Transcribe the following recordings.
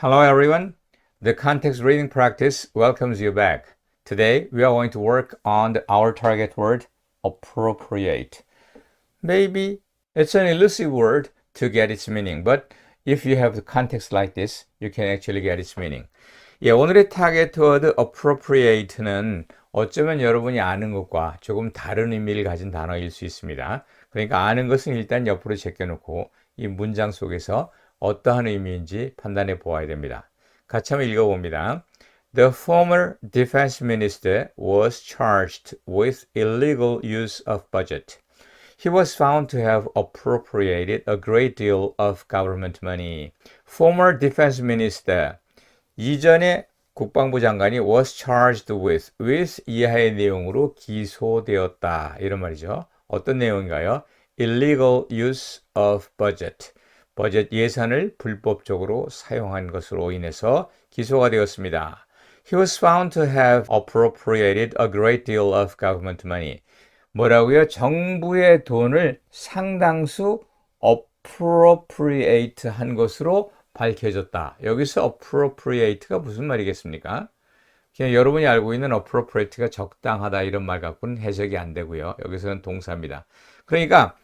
Hello everyone. The context reading practice welcomes you back. Today we are going to work on our target word appropriate. Maybe it's an elusive word to get its meaning, but if you have the context like this, you can actually get its meaning. 오늘의 타겟 워드 appropriate는 어쩌면 여러분이 아는 것과 조금 다른 의미를 가진 단어일 수 있습니다. 그러니까 아는 것은 일단 옆으로 제껴놓고 이 문장 속에서 어떠한 의미인지 판단해 보아야 됩니다. 같이 한번 읽어봅니다. The former defense minister was charged with illegal use of budget. He was found to have appropriated a great deal of government money. Former defense minister, 이전에 국방부 장관이 was charged with 이하의 내용으로 기소되었다. 이런 말이죠. 어떤 내용인가요? Illegal use of budget. 버젯 예산을 불법적으로 사용한 것으로 인해서 기소가 되었습니다. He was found to have appropriated a great deal of government money. 뭐라고요? 정부의 돈을 상당수 appropriate 한 것으로 밝혀졌다. 여기서 appropriate가 무슨 말이겠습니까? 그냥 여러분이 알고 있는 appropriate가 적당하다 이런 말 갖고는 해석이 안 되고요. 여기서는 동사입니다. 그러니까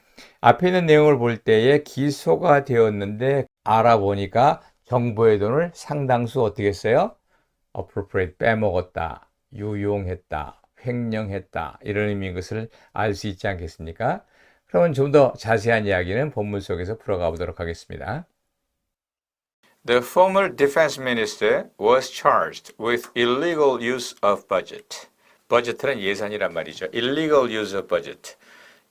앞에 있는 내용을 볼 때에 기소가 되었는데 알아보니까 정부의 돈을 상당수 어떻게 했어요? appropriate, 빼먹었다, 유용했다, 횡령했다 이런 의미인 것을 알 수 있지 않겠습니까? 그러면 좀 더 자세한 이야기는 본문 속에서 풀어가 보도록 하겠습니다. The former defense minister was charged with illegal use of budget. budget는 예산이란 말이죠. illegal use of budget.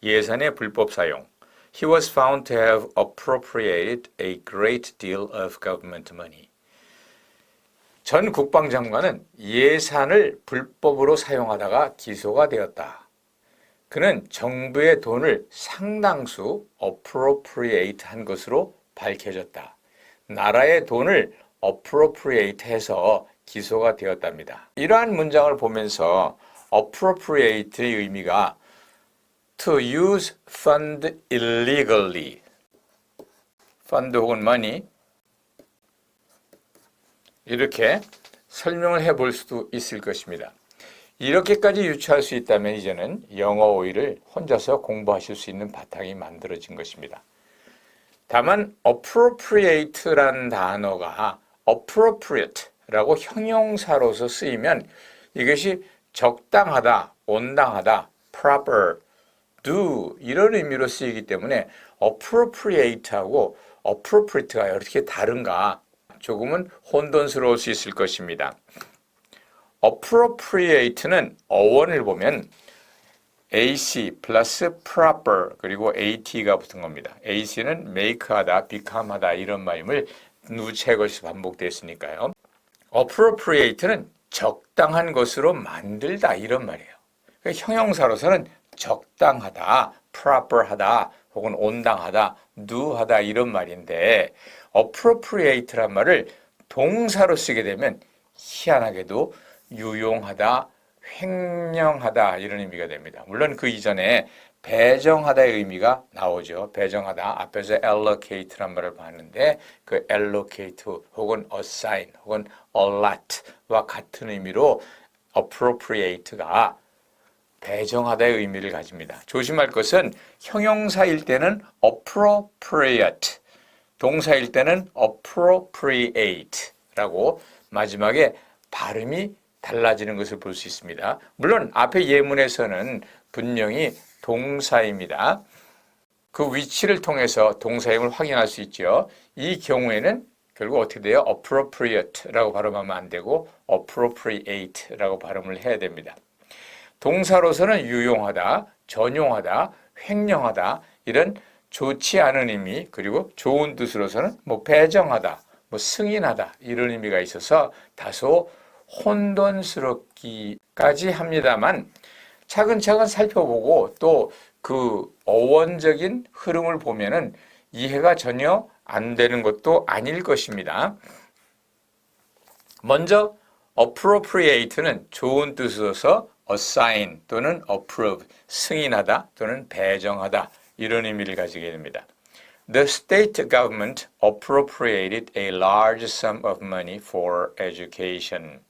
예산의 불법 사용. He was found to have appropriated a great deal of government money. 전 국방장관은 예산을 불법으로 사용하다가 기소가 되었다. 그는 정부의 돈을 상당수 appropriate 한 것으로 밝혀졌다. 나라의 돈을 appropriate 해서 기소가 되었답니다. 이러한 문장을 보면서 appropriate의 의미가 to use fund illegally, fund 혹은 money 이렇게 설명을 해볼 수도 있을 것입니다. 이렇게까지 유추할 수 있다면 이제는 영어 오이를 혼자서 공부하실 수 있는 바탕이 만들어진 것입니다. 다만 appropriate라는 단어가 appropriate라고 형용사로서 쓰이면 이것이 적당하다, 온당하다, proper, do 이런 의미로 쓰이기 때문에 appropriate하고 appropriate가 어떻게 다른가 조금은 혼돈스러울 수 있을 것입니다. appropriate는 어원을 보면 AC 플러스 proper 그리고 AT가 붙은 겁니다. AC는 make하다, become하다 이런 말임을 누체것이 반복됐으니까요. appropriate는 적당한 것으로 만들다 이런 말이에요. 형용사로서는 적당하다, proper하다, 혹은 온당하다, do하다 이런 말인데 appropriate란 말을 동사로 쓰게 되면 희한하게도 유용하다, 횡령하다 이런 의미가 됩니다. 물론 그 이전에 배정하다의 의미가 나오죠. 배정하다 앞에서 allocate란 말을 봤는데 그 allocate 혹은 assign 혹은 allot와 같은 의미로 appropriate가 배정하다의 의미를 가집니다. 조심할 것은 형용사일 때는 appropriate, 동사일 때는 appropriate라고 마지막에 발음이 달라지는 것을 볼 수 있습니다. 물론 앞에 예문에서는 분명히 동사입니다. 그 위치를 통해서 동사임을 확인할 수 있죠. 이 경우에는 결국 어떻게 돼요? appropriate라고 발음하면 안 되고 appropriate라고 발음을 해야 됩니다. 동사로서는 유용하다, 전용하다, 횡령하다 이런 좋지 않은 의미 그리고 좋은 뜻으로서는 배정하다, 승인하다 이런 의미가 있어서 다소 혼돈스럽기까지 합니다만 차근차근 살펴보고 또 그 어원적인 흐름을 보면은 이해가 전혀 안 되는 것도 아닐 것입니다. 먼저 appropriate는 좋은 뜻으로서 assign 또는 approve, 승인하다 또는 배정하다 이런 의미를 가지게 됩니다. The state government appropriated a large sum of money for education.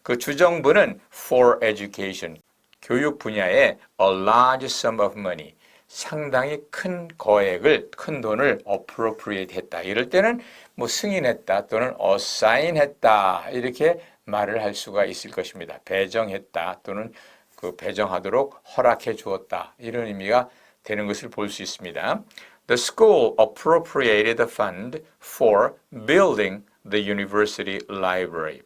그 주정부는 for education, 교육 분야에 a large sum of money, 상당히 큰 거액을, 큰 돈을 appropriate 했다. 이럴 때는 뭐 승인했다 또는 assign 했다 이렇게 말을 할 수가 있을 것입니다. 배정했다 또는 그 배정하도록 허락해 주었다. 이런 의미가 되는 것을 볼 수 있습니다. The school appropriated the fund for building the university library.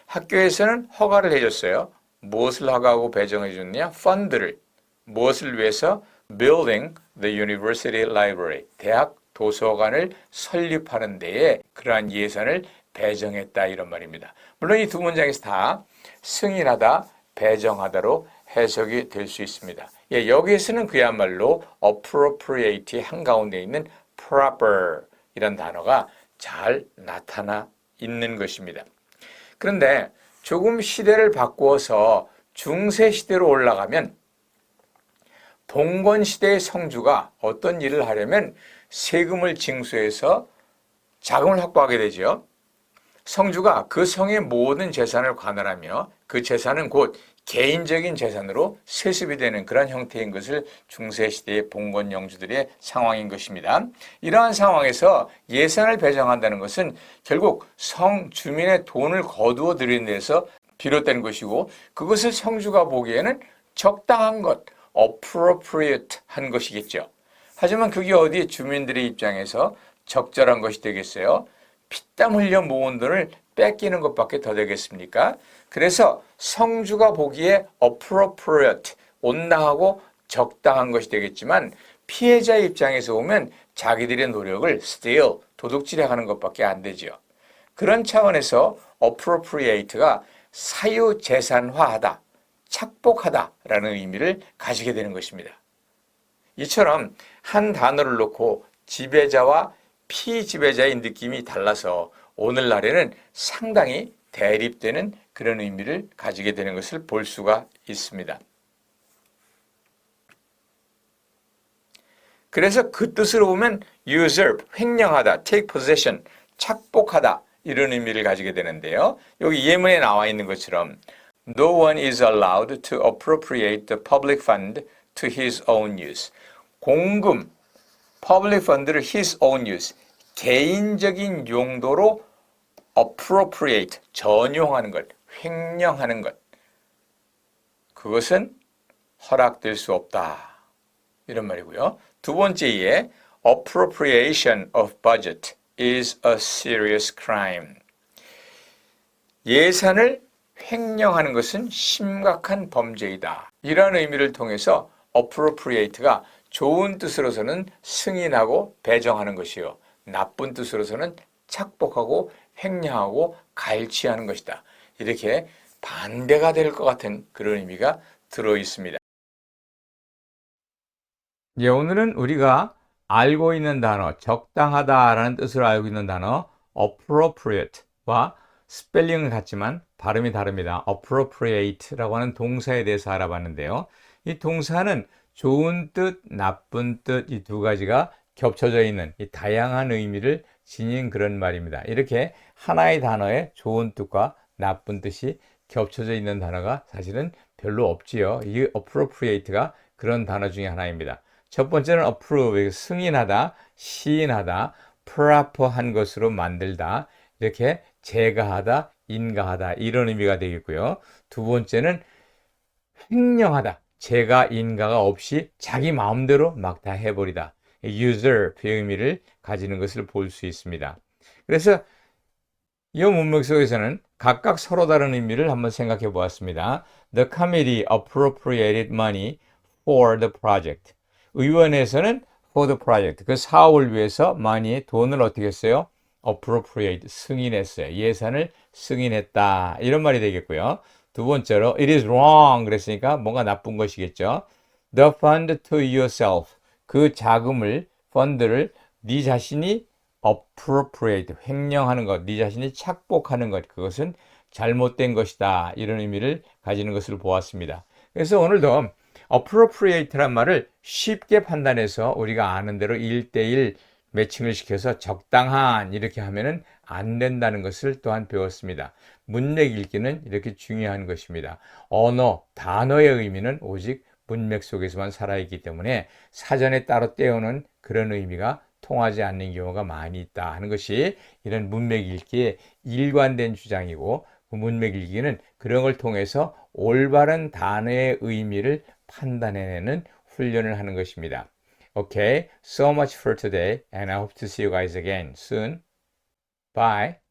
학교에서는 허가를 해줬어요. 무엇을 허가하고 배정해 줬냐? 펀드를. 무엇을 위해서? Building the university library. 대학 도서관을 설립하는 데에 그러한 예산을 배정했다 이런 말입니다. 물론 이 두 문장에서 다 승인하다, 배정하다로 해석이 될 수 있습니다. 예, 여기에서는 그야말로 appropriate 한가운데 있는 proper 이란 단어가 잘 나타나 있는 것입니다. 그런데 조금 시대를 바꾸어서 중세 시대로 올라가면 봉건 시대의 성주가 어떤 일을 하려면 세금을 징수해서 자금을 확보하게 되죠. 성주가 그 성의 모든 재산을 관할하며 그 재산은 곧 개인적인 재산으로 세습이 되는 그런 형태인 것을 중세시대의 봉건 영주들의 상황인 것입니다. 이러한 상황에서 예산을 배정한다는 것은 결국 성 주민의 돈을 거두어 들이는 데서 비롯된 것이고 그것을 성주가 보기에는 적당한 것, appropriate 한 것이겠죠. 하지만 그게 어디 주민들의 입장에서 적절한 것이 되겠어요? 피땀 흘려 모은 돈을 뺏기는 것밖에 더 되겠습니까? 그래서 성주가 보기에 appropriate, 온당하고 적당한 것이 되겠지만 피해자 입장에서 보면 자기들의 노력을 steal, 도둑질해가는 것밖에 안 되죠. 그런 차원에서 appropriate가 사유재산화하다, 착복하다라는 의미를 가지게 되는 것입니다. 이처럼 한 단어를 놓고 지배자와 피지배자의 느낌이 달라서 오늘날에는 상당히 대립되는 그런 의미를 가지게 되는 것을 볼 수가 있습니다. 그래서 그 뜻으로 보면 usurp, 횡령하다, take possession, 착복하다 이런 의미를 가지게 되는데요. 여기 예문에 나와 있는 것처럼 No one is allowed to appropriate the public fund to his own use. 공금, public fund를 his own use, 개인적인 용도로 appropriate, 전용하는 것, 횡령하는 것. 그것은 허락될 수 없다. 이런 말이고요. 두 번째에 appropriation of budget is a serious crime. 예산을 횡령하는 것은 심각한 범죄이다. 이러한 의미를 통해서 appropriate가 좋은 뜻으로서는 승인하고 배정하는 것이요. 나쁜 뜻으로서는 착복하고 횡령하고 갈취하는 것이다. 이렇게 반대가 될 것 같은 그런 의미가 들어 있습니다. 예, 오늘은 우리가 알고 있는 단어, 적당하다라는 뜻으로 알고 있는 단어 appropriate와 스펠링은 같지만 발음이 다릅니다. appropriate라고 하는 동사에 대해서 알아봤는데요. 이 동사는 좋은 뜻, 나쁜 뜻 이 두 가지가 겹쳐져 있는 이 다양한 의미를 지닌 그런 말입니다. 이렇게 하나의 단어에 좋은 뜻과 나쁜 뜻이 겹쳐져 있는 단어가 사실은 별로 없지요. 이 appropriate가 그런 단어 중에 하나입니다. 첫 번째는 approve, 승인하다, 시인하다, proper한 것으로 만들다, 이렇게 제가하다, 인가하다 이런 의미가 되겠고요. 두 번째는 횡령하다, 제가, 인가가 없이 자기 마음대로 막 다 해버리다. usurp의 의미를 가지는 것을 볼 수 있습니다. 그래서 이 문맥 속에서는 각각 서로 다른 의미를 한번 생각해 보았습니다. The committee appropriated money for the project. 의원에서는 for the project, 그 사업을 위해서 많이 돈을 어떻게 했어요? appropriate, 승인했어요. 예산을 승인했다. 이런 말이 되겠고요. 두 번째로 it is wrong 그랬으니까 뭔가 나쁜 것이겠죠. The fund to yourself. 그 자금을, 펀드를 네 자신이 appropriate, 횡령하는 것, 네 자신이 착복하는 것, 그것은 잘못된 것이다. 이런 의미를 가지는 것을 보았습니다. 그래서 오늘도 appropriate란 말을 쉽게 판단해서 우리가 아는 대로 1대1 매칭을 시켜서 적당한 이렇게 하면은 안 된다는 것을 또한 배웠습니다. 문맥 읽기는 이렇게 중요한 것입니다. 언어, 단어의 의미는 오직 문맥 속에서만 살아있기 때문에 사전에 따로 떼어놓은 그런 의미가 통하지 않는 경우가 많이 있다 하는 것이 이런 문맥 읽기의 일관된 주장이고, 그 문맥 읽기는 그런 걸 통해서 올바른 단어의 의미를 판단해내는 훈련을 하는 것입니다. Okay, so much for today, and I hope to see you guys again soon. Bye.